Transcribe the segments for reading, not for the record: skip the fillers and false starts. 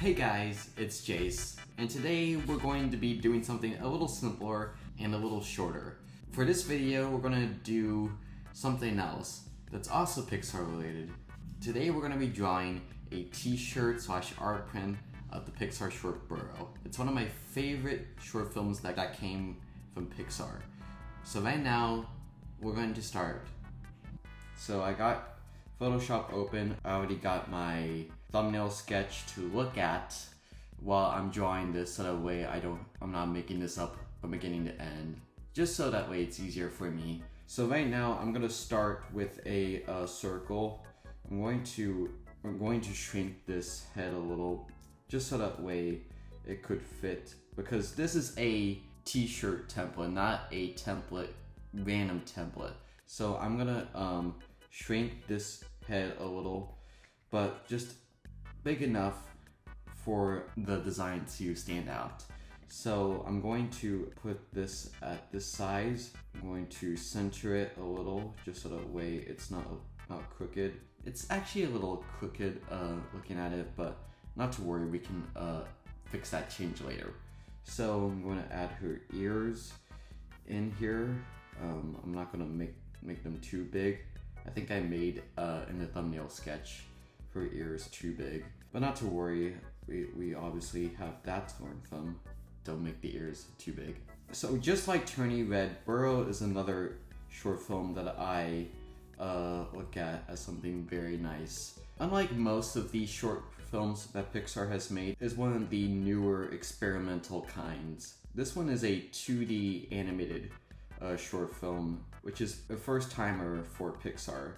Hey guys, it's Jayce, and today we're going to be doing something a little simpler and a little shorter. For this video, we're going to do something else that's also Pixar related. Today we're going to be drawing a t-shirt / art print of the Pixar short Burrow. It's one of my favorite short films that came from Pixar. So right now, we're going to start. So I got Photoshop open. I already got my thumbnail sketch to look at while I'm drawing this, so that way I'm not making this up from beginning to end, just so that way it's easier for me. So right now I'm gonna start with a circle. I'm going to shrink this head a little, just so that way it could fit, because this is a t-shirt template, not a random template. So I'm gonna shrink this head a little, but just big enough for the design to stand out. So I'm going to put this at this size. I'm going to center it a little, just so that way it's not crooked. It's actually a little crooked looking at it, but not to worry, we can fix that change later. So I'm going to add her ears in here. I'm not going to make them too big. I think I made in the thumbnail sketch her ears too big, but not to worry, we obviously have that to learn from. Don't make the ears too big. So just like Turning Red, Burrow is another short film that I look at as something very nice. Unlike most of the short films that Pixar has made, is one of the newer experimental kinds. This one is a 2D animated short film, which is a first timer for Pixar.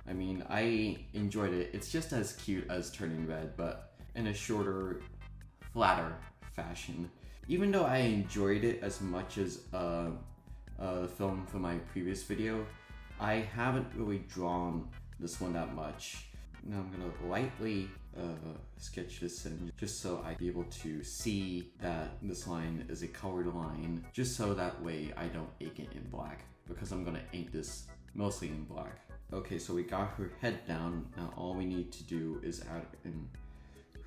I mean, I enjoyed it. It's just as cute as Turning Red, but in a shorter, flatter fashion. Even though I enjoyed it as much as the film from my previous video, I haven't really drawn this one that much. Now I'm gonna lightly sketch this in, just so I'd be able to see that this line is a colored line, just so that way I don't ink it in black, because I'm gonna ink this mostly in black. Okay, so we got her head down. Now all we need to do is add in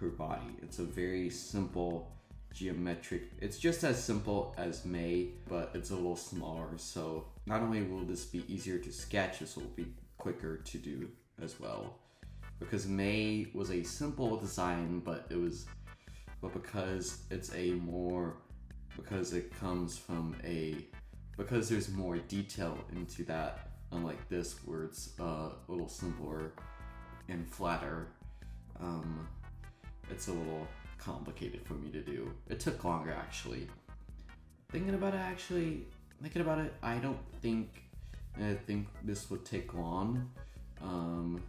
her body. It's a very simple geometric, it's just as simple as May, but it's a little smaller. So not only will this be easier to sketch, this will be quicker to do as well. Because May was a simple design, but because there's more detail into that, unlike this where it's a little simpler and flatter, it's a little complicated for me to do. It took longer actually. Thinking about it, I don't think this would take long,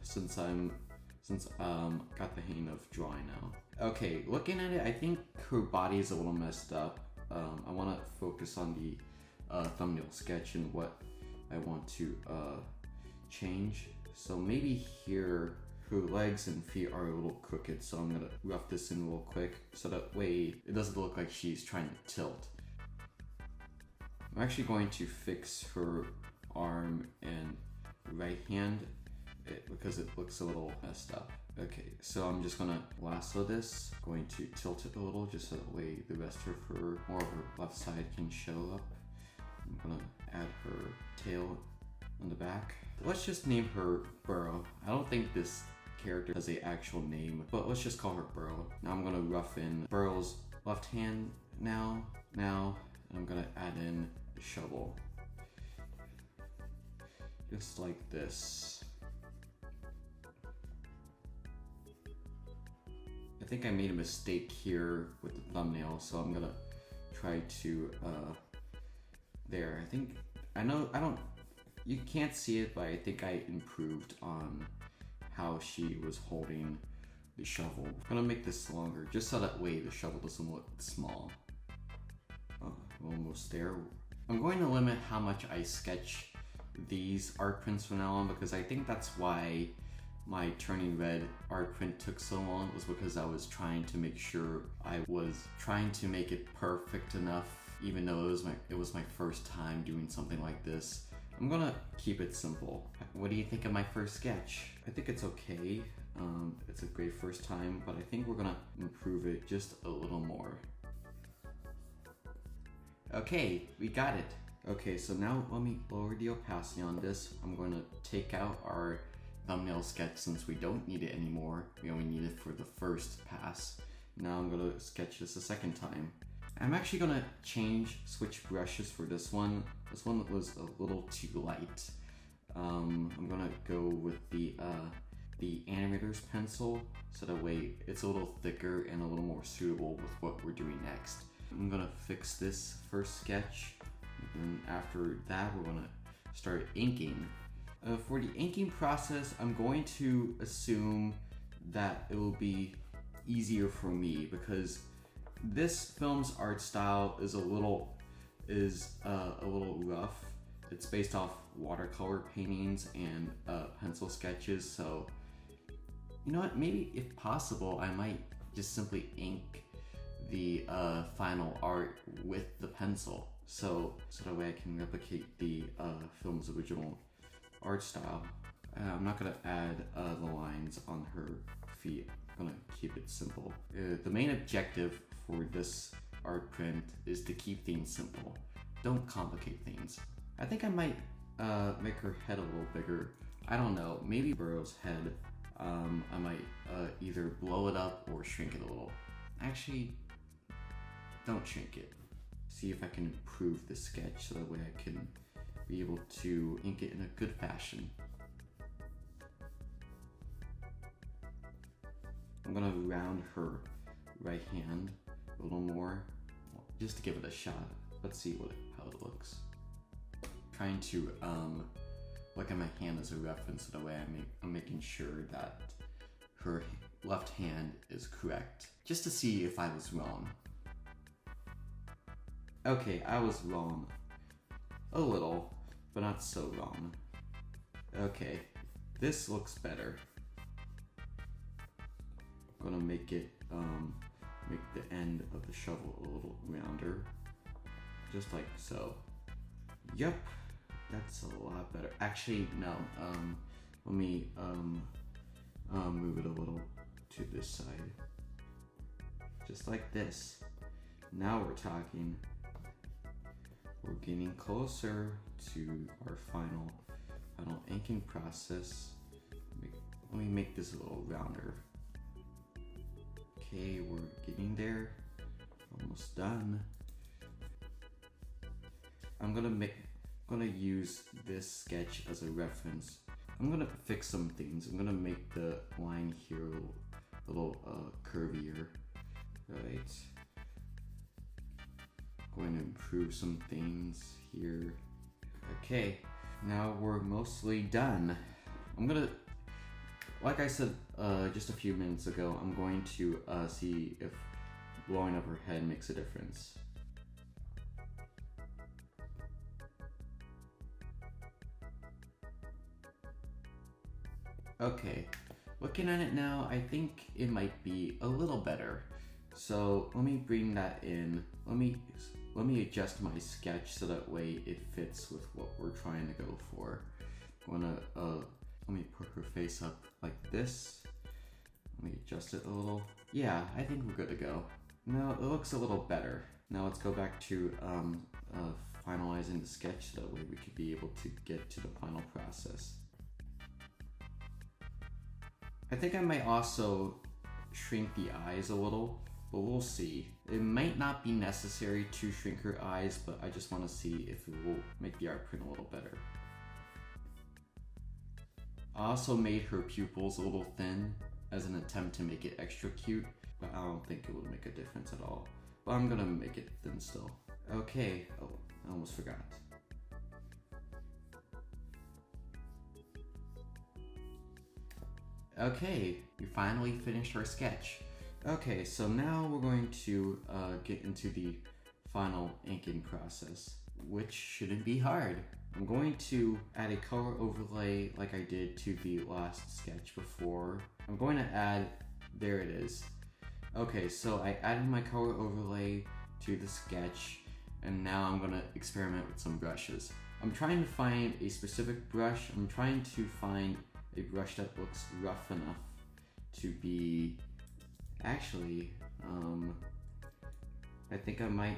since got the hang of drawing now. Okay, looking at it, I think her body is a little messed up. I want to focus on the thumbnail sketch and what I want to change. So maybe here, her legs and feet are a little crooked, so I'm gonna rough this in real quick, so that way it doesn't look like she's trying to tilt. I'm actually going to fix her arm and right hand, because it looks a little messed up. Okay, so I'm just gonna lasso this, going to tilt it a little, just so that way the rest of her, more of her left side can show up. I'm gonna add her tail on the back. Let's just name her Burrow. I don't think this character has an actual name, but let's just call her Burrow. Now I'm gonna rough in Burrow's left hand now, and I'm gonna add in the shovel. Just like this. I think I made a mistake here with the thumbnail, so I'm gonna try to, there. You can't see it, but I think I improved on how she was holding the shovel. I'm gonna make this longer, just so that way the shovel doesn't look small. Oh, almost there. I'm going to limit how much I sketch these art prints from now on, because I think that's why my Turning Red art print took so long, was because I was trying to make sure I was trying to make it perfect enough, even though it was my first time doing something like this. I'm gonna keep it simple. What do you think of my first sketch? I think it's okay. It's a great first time, but I think we're gonna improve it just a little more. Okay, we got it. Okay, so now let me lower the opacity on this. I'm going to take out our thumbnail sketch since we don't need it anymore. We only need it for the first pass. Now I'm going to sketch this a second time. I'm actually going to switch brushes for this one. This one was a little too light. I'm going to go with the animator's pencil, so that way it's a little thicker and a little more suitable with what we're doing next. I'm gonna fix this first sketch, and after that we're gonna start inking. For the inking process, I'm going to assume that it will be easier for me because this film's art style is a little rough. It's based off watercolor paintings and pencil sketches, so you know what, maybe if possible I might just simply ink the final art with the pencil, so that way I can replicate the film's original art style. I'm not gonna add the lines on her feet. I'm gonna keep it simple. The main objective for this art print is to keep things simple. Don't complicate things. I think I might make her head a little bigger. I don't know, maybe Burrow's head. I might either blow it up or shrink it a little. Actually, don't shrink it. See if I can improve the sketch so that way I can be able to ink it in a good fashion. I'm gonna round her right hand a little more, just to give it a shot. Let's see how it looks. Trying to look at my hand as a reference, so that way I'm making sure that her left hand is correct, just to see if I was wrong. Okay, I was wrong. A little, but not so wrong. Okay, this looks better. I'm gonna make it, make the end of the shovel a little rounder. Just like so. Yep, that's a lot better. Actually, no, let me, move it a little to this side. Just like this. Now we're talking. We're getting closer to our final inking process. Let me make this a little rounder. Okay, we're getting there. Almost done. I'm gonna use this sketch as a reference. I'm gonna fix some things. I'm gonna make the line here a little curvier. Right. Going to improve some things here. Okay, now we're mostly done. I'm gonna, like I said just a few minutes ago, I'm going to see if blowing up her head makes a difference. Okay, looking at it now, I think it might be a little better. So let me bring that in. Let me adjust my sketch so that way it fits with what we're trying to go for. I'm gonna let me put her face up like this. Let me adjust it a little. Yeah, I think we're good to go. Now it looks a little better. Now let's go back to finalizing the sketch so that way we could be able to get to the final process. I think I might also shrink the eyes a little, but we'll see. It might not be necessary to shrink her eyes, but I just want to see if it will make the art print a little better. I also made her pupils a little thin as an attempt to make it extra cute, but I don't think it would make a difference at all. But I'm gonna make it thin still. Okay, oh, I almost forgot. Okay, we finally finished our sketch. Okay, so now we're going to get into the final inking process, which shouldn't be hard. I'm going to add a color overlay like I did to the last sketch before. I'm going to add, there it is. Okay, so I added my color overlay to the sketch, and now I'm gonna experiment with some brushes. I'm trying to find a specific brush. I'm trying to find a brush that looks rough enough to be, actually, I think I might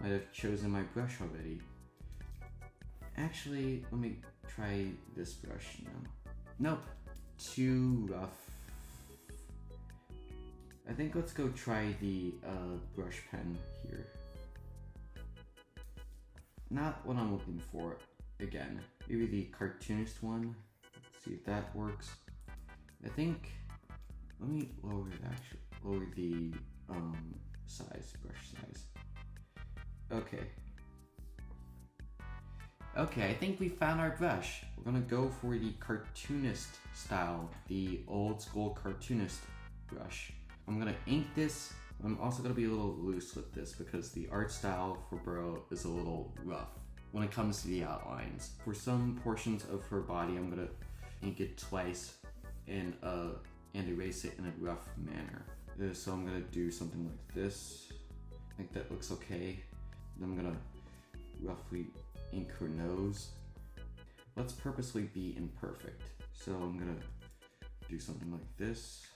have chosen my brush already. Actually, let me try this brush now. Nope, too rough. I think let's go try the brush pen here. Not what I'm looking for again. Maybe the cartoonist one. Let's see if that works. I think, let me lower the brush size. Okay, I think we found our brush. We're gonna go for the cartoonist style, the old school cartoonist brush. I'm gonna ink this. I'm also gonna be a little loose with this because the art style for Burrow is a little rough when it comes to the outlines. For some portions of her body, I'm gonna ink it twice and erase it in a rough manner. So I'm gonna do something like this. I think that looks okay. Then I'm gonna roughly ink her nose. Let's purposely be imperfect. So I'm gonna do something like this.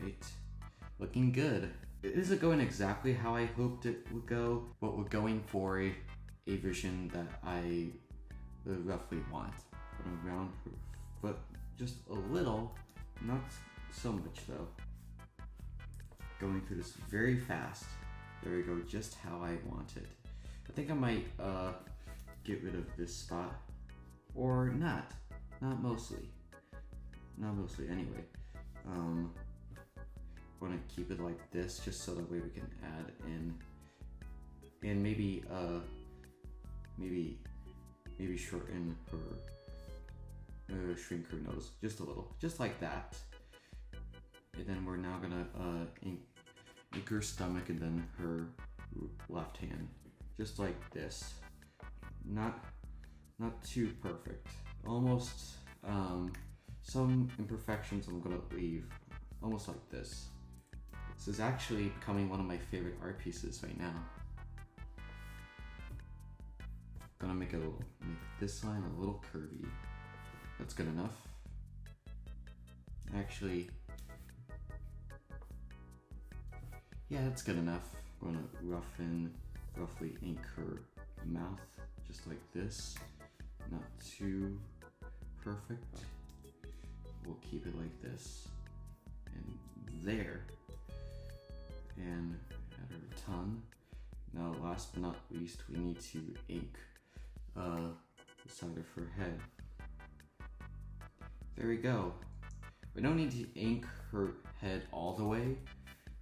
Right, looking good. Isn't going exactly how I hoped it would go, but we're going for a vision that I roughly want. I'm gonna round her foot just a little, not so much though. Going through this very fast. There we go, just how I want it. I think I might get rid of this spot, or not mostly. Not mostly anyway. Want to keep it like this just so that way we can add in and maybe shorten her shrink her nose just a little, just like that. And then we're now gonna ink her stomach and then her left hand just like this. Not too perfect, almost some imperfections I'm gonna leave almost like this. This is actually becoming one of my favorite art pieces right now. Gonna make this line a little curvy. That's good enough. Actually, yeah, that's good enough. I'm gonna roughly ink her mouth just like this. Not too perfect. We'll keep it like this. And there. And at her tongue. Now, last but not least, we need to ink the side of her head. There we go. We don't need to ink her head all the way.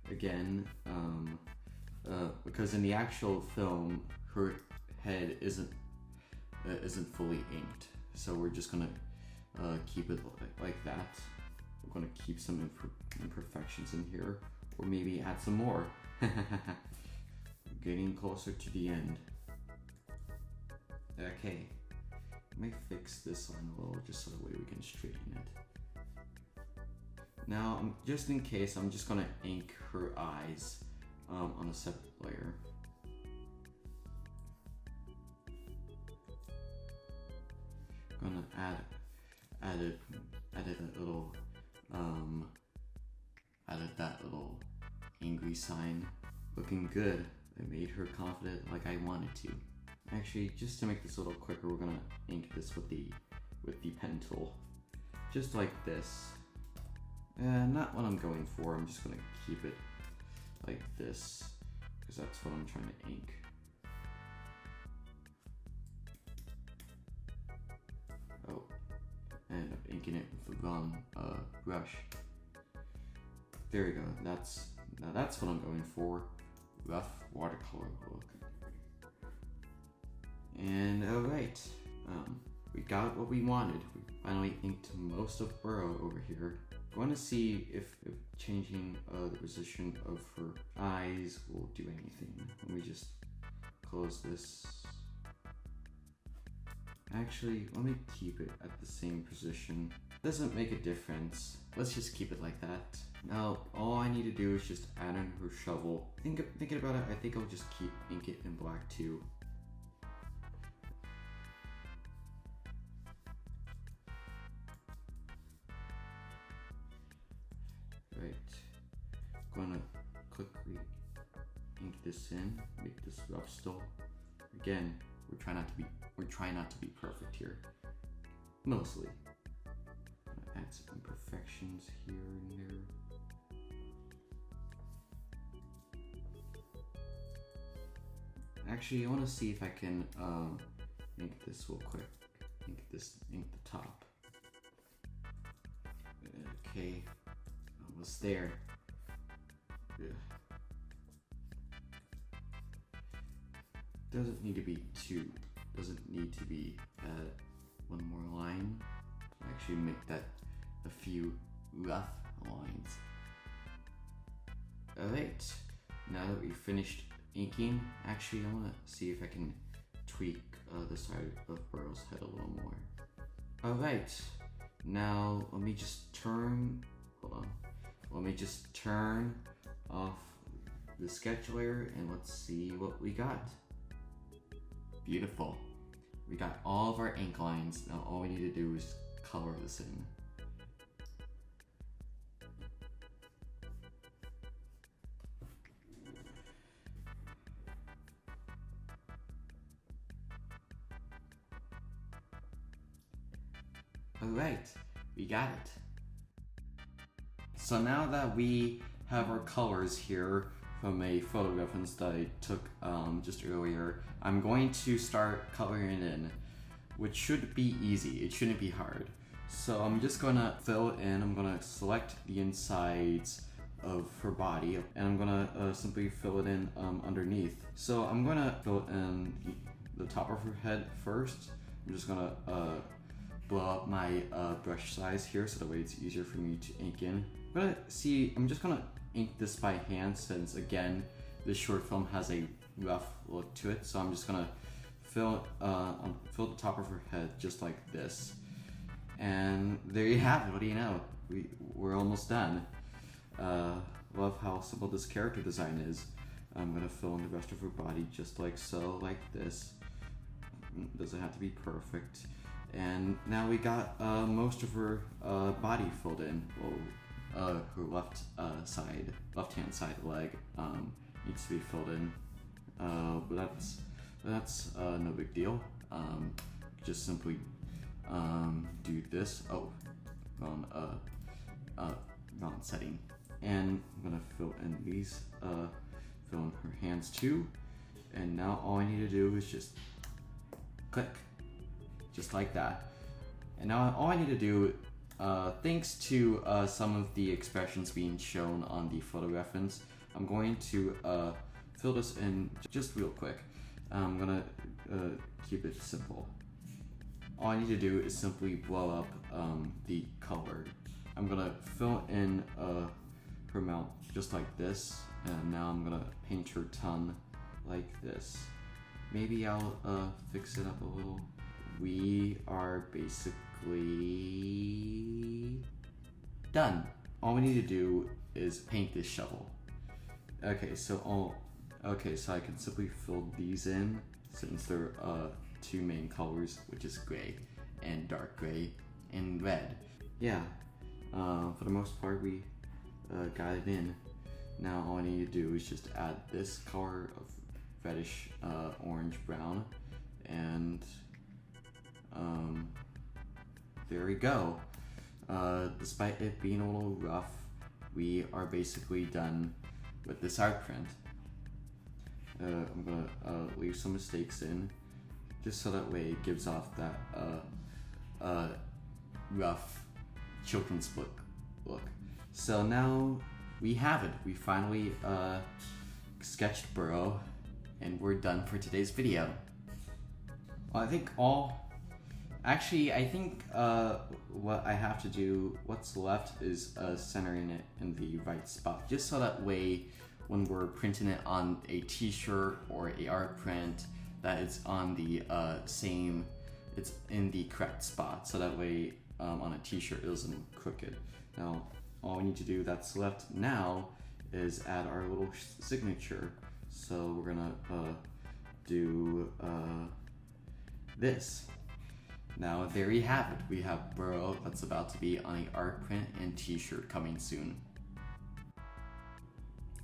Again, because in the actual film, her head isn't fully inked. So we're just gonna keep it like that. We're gonna keep some imperfections in here, or maybe add some more. Getting closer to the end. Okay, let me fix this line a little just so that way we can straighten it. Now, just in case, I'm just gonna ink her eyes on a separate layer. Gonna added a little added that little angry sign. Looking good. I made her confident like I wanted to. Actually, just to make this a little quicker, we're gonna ink this with the pen tool, just like this. Not what I'm going for. I'm just gonna keep it like this because that's what I'm trying to ink. Oh, I ended up inking it with the wrong brush. There we go. That's what I'm going for. Rough watercolor look. And alright, we got what we wanted. We finally inked most of Burrow over here. I want to see if changing the position of her eyes will do anything. Let me just close this. Actually, let me keep it at the same position. Doesn't make a difference. Let's just keep it like that. Now, all I need to do is just add in her shovel. Thinking about it, I think I'll just ink it in black too. Alright, gonna quickly ink this in, make this rough still. Again, we're trying not to be perfect here. Mostly. Gonna add some imperfections here and there. Actually, I want to see if I can ink this real quick. Ink the top. Okay, almost there. Yeah. Doesn't need to be one more line. Actually make that a few rough lines. Alright, now that we've finished inking, actually I want to see if I can tweak the side of Burrow's head a little more. Alright, now let me just turn off the sketch layer and let's see what we got. Beautiful. We got all of our ink lines. Now all we need to do is color this in. Alright, we got it. So now that we have our colors here from a photo reference that I took just earlier, I'm going to start coloring it in, which should be easy. It shouldn't be hard. So I'm just gonna fill in, I'm gonna select the insides of her body, and I'm gonna simply fill it in underneath. So I'm gonna fill in the top of her head first. I'm just gonna blow up my brush size here so that way it's easier for me to ink in. I'm just gonna ink this by hand since again this short film has a rough look to it. So I'm just gonna fill the top of her head just like this. And there you have it. What do you know? We're almost done. Love how simple this character design is. I'm gonna fill in the rest of her body just like so, like this. Doesn't have to be perfect. And now we got most of her body filled in. Well, her left-hand side leg needs to be filled in. But that's no big deal. Just simply do this. Oh, wrong setting. And I'm gonna fill in these, fill in her hands too. And now all I need to do is just click, just like that. And now all I need to do, thanks to some of the expressions being shown on the photo reference, I'm going to fill this in just real quick. I'm gonna keep it simple. All I need to do is simply blow up the color. I'm gonna fill in her mouth just like this, and now I'm gonna paint her tongue like this. Maybe I'll fix it up a little. We are basically done. All we need to do is paint this shovel. Okay, so I can simply fill these in since they're two main colors, which is gray and dark gray and red. Yeah, for the most part we got it in. Now all I need to do is just add this color of reddish orange brown, and there we go. Despite it being a little rough, we are basically done with this art print. I'm gonna leave some mistakes in, just so that way it gives off that rough children's book look. So now we have it. We finally sketched Burrow, and we're done for today's video. Well, I think what I have to do, what's left is centering it in the right spot, just so that way when we're printing it on a t-shirt or a art print, that it's on the it's in the correct spot, so that way on a t-shirt it isn't crooked. Now all we need to do that's left now is add our little signature. So we're gonna do this. Now there you have it. We have Burrow that's about to be on an art print and t-shirt coming soon.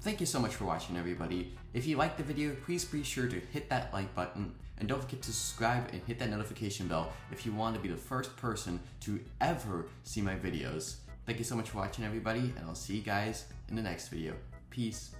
Thank you so much for watching, everybody. If you liked the video, please be sure to hit that like button and don't forget to subscribe and hit that notification bell if you want to be the first person to ever see my videos. Thank you so much for watching, everybody, and I'll see you guys in the next video. Peace.